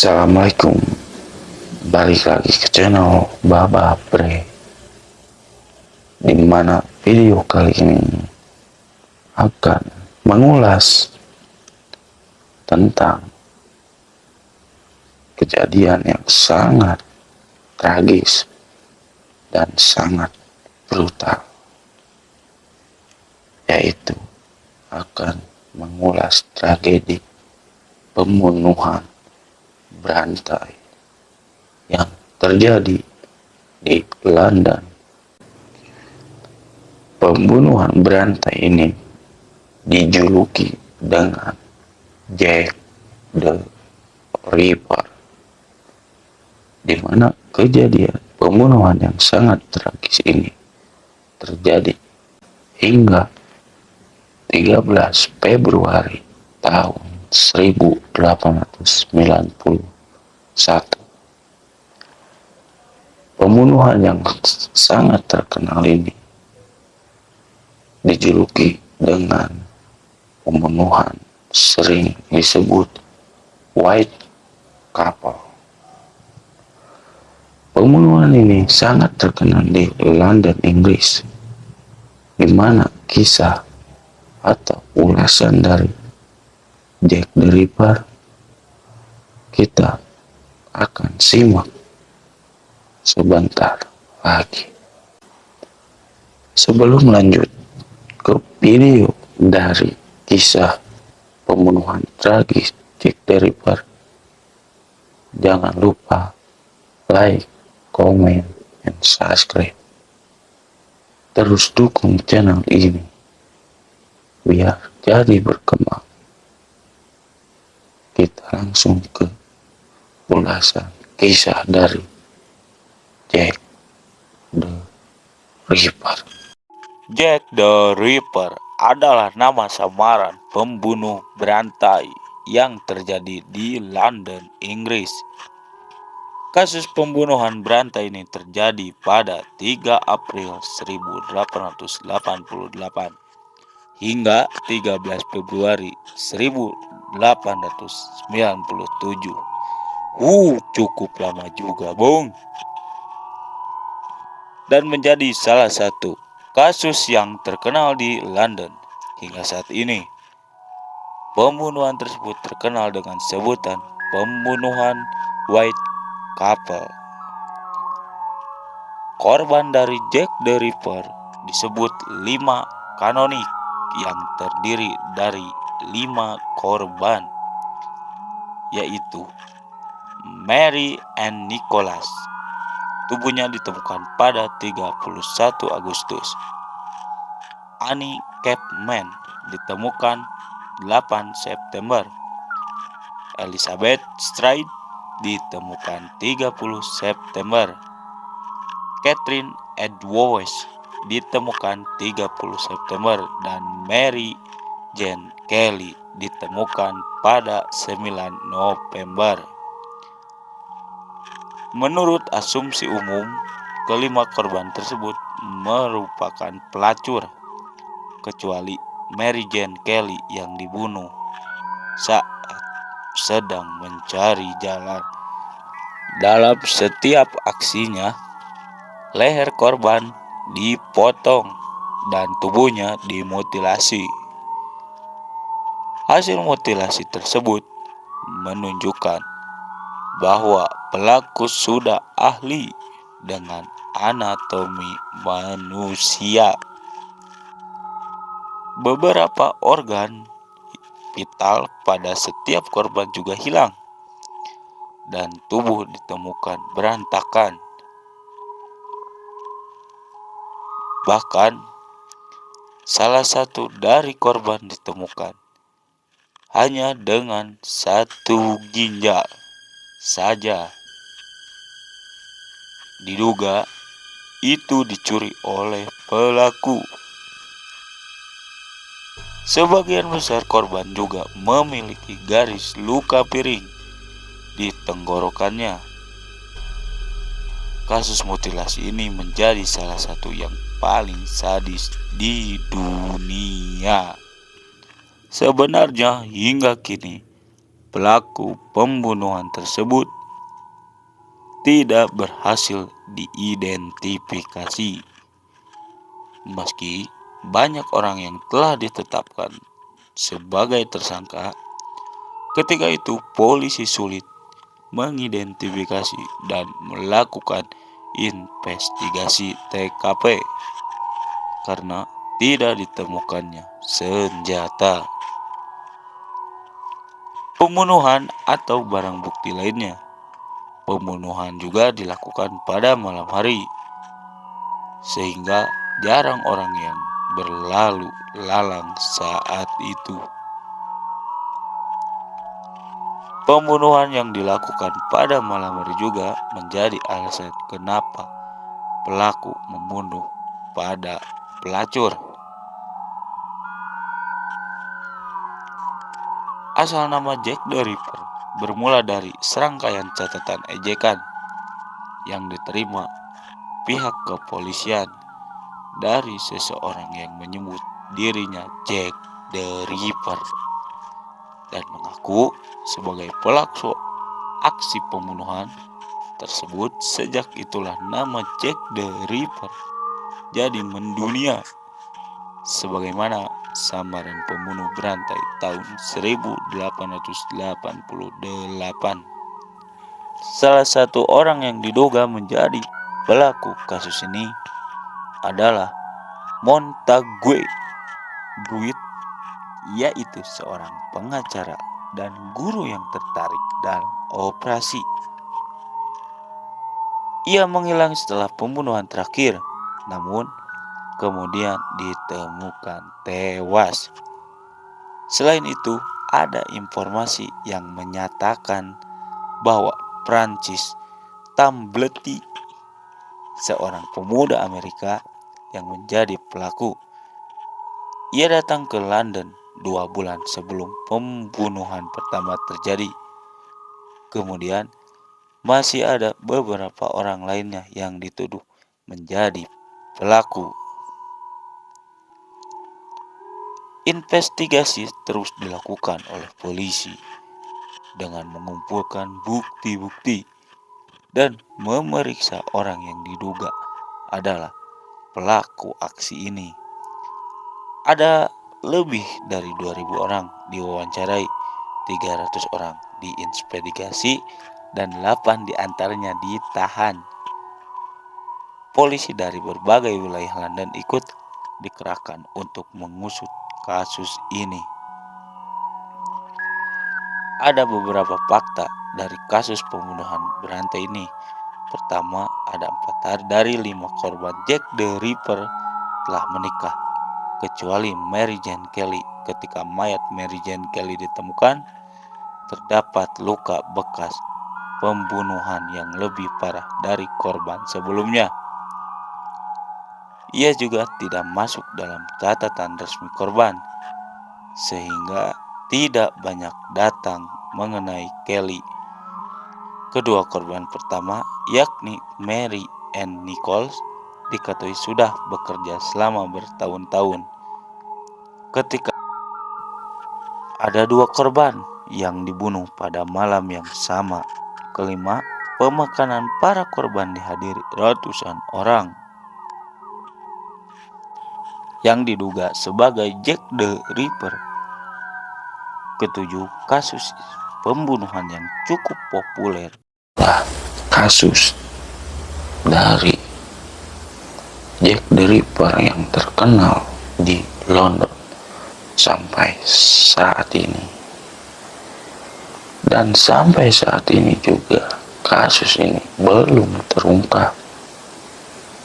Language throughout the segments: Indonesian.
Assalamualaikum. Balik lagi ke channel Baba Bre, dimana video kali ini akan mengulas tentang kejadian yang sangat tragis dan sangat brutal, yaitu akan mengulas tragedi pembunuhan berantai yang terjadi di London. Pembunuhan berantai ini dijuluki dengan Jack the Ripper, di mana kejadian pembunuhan yang sangat tragis ini terjadi hingga 13 Februari tahun 1891. Pembunuhan yang sangat terkenal ini dijuluki dengan pembunuhan sering disebut White Couple. Pembunuhan ini sangat terkenal di London, Inggris, di mana kisah atau ulasan dari Jack the Ripper kita akan simak sebentar lagi. Sebelum lanjut ke video dari kisah pembunuhan tragis Jack the Ripper, jangan lupa like, comment, dan subscribe. Terus dukung channel ini biar jadi berkembang. Kita langsung ke ulasan kisah dari Jack the Ripper. Jack the Ripper adalah nama samaran pembunuh berantai yang terjadi di London, Inggris. Kasus pembunuhan berantai ini terjadi pada 3 April 1888 hingga 13 Februari 1897. Cukup lama juga, Bung. Dan menjadi salah satu kasus yang terkenal di London hingga saat ini. Pembunuhan tersebut terkenal dengan sebutan pembunuhan White Couple. Korban dari Jack the Ripper disebut 5 kanonik yang terdiri dari 5 korban, yaitu Mary and Nicholas. Tubuhnya ditemukan pada 31 Agustus. Annie Chapman ditemukan 8 September. Elizabeth Stride ditemukan 30 September. Catherine Edwards ditemukan 30 September dan Mary Jane Kelly ditemukan pada 9 November. Menurut asumsi umum, kelima korban tersebut merupakan pelacur, kecuali Mary Jane Kelly yang dibunuh saat sedang mencari jalan. Dalam setiap aksinya, leher korban dipotong dan tubuhnya dimutilasi. Hasil mutilasi tersebut menunjukkan bahwa pelaku sudah ahli dengan anatomi manusia. Beberapa organ vital pada setiap korban juga hilang dan tubuh ditemukan berantakan. Bahkan salah satu dari korban ditemukan hanya dengan 1 ginjal saja. Diduga itu dicuri oleh pelaku. Sebagian besar korban juga memiliki garis luka piring di tenggorokannya. Kasus mutilasi ini menjadi salah satu yang paling sadis di dunia. Sebenarnya hingga kini pelaku pembunuhan tersebut tidak berhasil diidentifikasi. Meski banyak orang yang telah ditetapkan sebagai tersangka, ketika itu polisi sulit mengidentifikasi dan melakukan investigasi TKP karena tidak ditemukannya senjata, pembunuhan atau barang bukti lainnya. Pembunuhan juga dilakukan pada malam hari, sehingga jarang orang yang berlalu lalang saat itu. Pembunuhan yang dilakukan pada malam hari juga menjadi alasan kenapa pelaku membunuh pada pelacur. Asal nama Jack the Ripper bermula dari serangkaian catatan ejekan yang diterima pihak kepolisian dari seseorang yang menyebut dirinya Jack the Ripper dan mengaku sebagai pelaku aksi pembunuhan tersebut. Sejak itulah nama Jack the Ripper jadi mendunia, sebagaimana samaran pembunuh berantai tahun 1888. Salah satu orang yang diduga menjadi pelaku kasus ini adalah Montague Druid, yaitu seorang pengacara dan guru yang tertarik dalam operasi. Ia menghilang setelah pembunuhan terakhir, namun kemudian ditemukan tewas. Selain itu, ada informasi yang menyatakan bahwa Francis Tamblety, seorang pemuda Amerika yang menjadi pelaku, ia datang ke London 2 bulan sebelum pembunuhan pertama terjadi. Kemudian masih ada beberapa orang lainnya yang dituduh menjadi pelaku. Investigasi terus dilakukan oleh polisi dengan mengumpulkan bukti-bukti dan memeriksa orang yang diduga adalah pelaku aksi ini. Ada lebih dari 2.000 orang diwawancarai, 300 orang diinvestigasi, dan 8 diantaranya ditahan. Polisi dari berbagai wilayah London ikut dikerahkan untuk mengusut kasus ini. Ada beberapa fakta dari kasus pembunuhan berantai ini. Pertama, ada 4 dari 5 korban Jack the Ripper telah menikah, kecuali Mary Jane Kelly. Ketika mayat Mary Jane Kelly ditemukan, terdapat luka bekas pembunuhan yang lebih parah dari korban sebelumnya. Ia juga tidak masuk dalam catatan resmi korban, sehingga tidak banyak datang mengenai Kelly. Kedua korban pertama, yakni Mary Ann Nichols, diketahui sudah bekerja selama bertahun-tahun. Ketika ada 2 korban yang dibunuh pada malam yang sama. Kelima, pemakanan para korban dihadiri ratusan orang yang diduga sebagai Jack the Ripper. Ketujuh, kasus pembunuhan yang cukup populer. Kasus dari Jack the Ripper yang terkenal di London sampai saat ini. Dan sampai saat ini juga kasus ini belum terungkap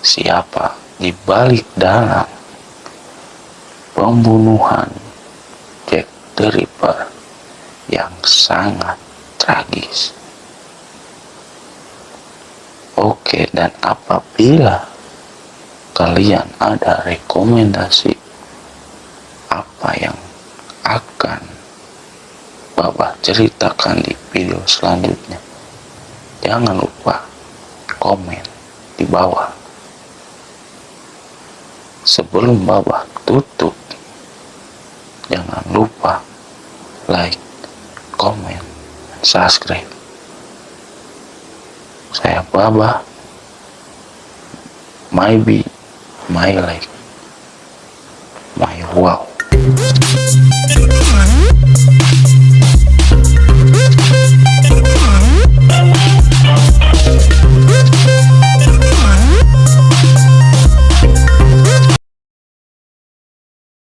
siapa di balik dalam pembunuhan Jack the Ripper yang sangat tragis. Oke, dan apabila kalian ada rekomendasi apa yang akan Baba ceritakan di video selanjutnya, jangan lupa komen di bawah. Sebelum Baba tutup, jangan lupa like, komen, subscribe. Saya Baba, my be, my life, my wow.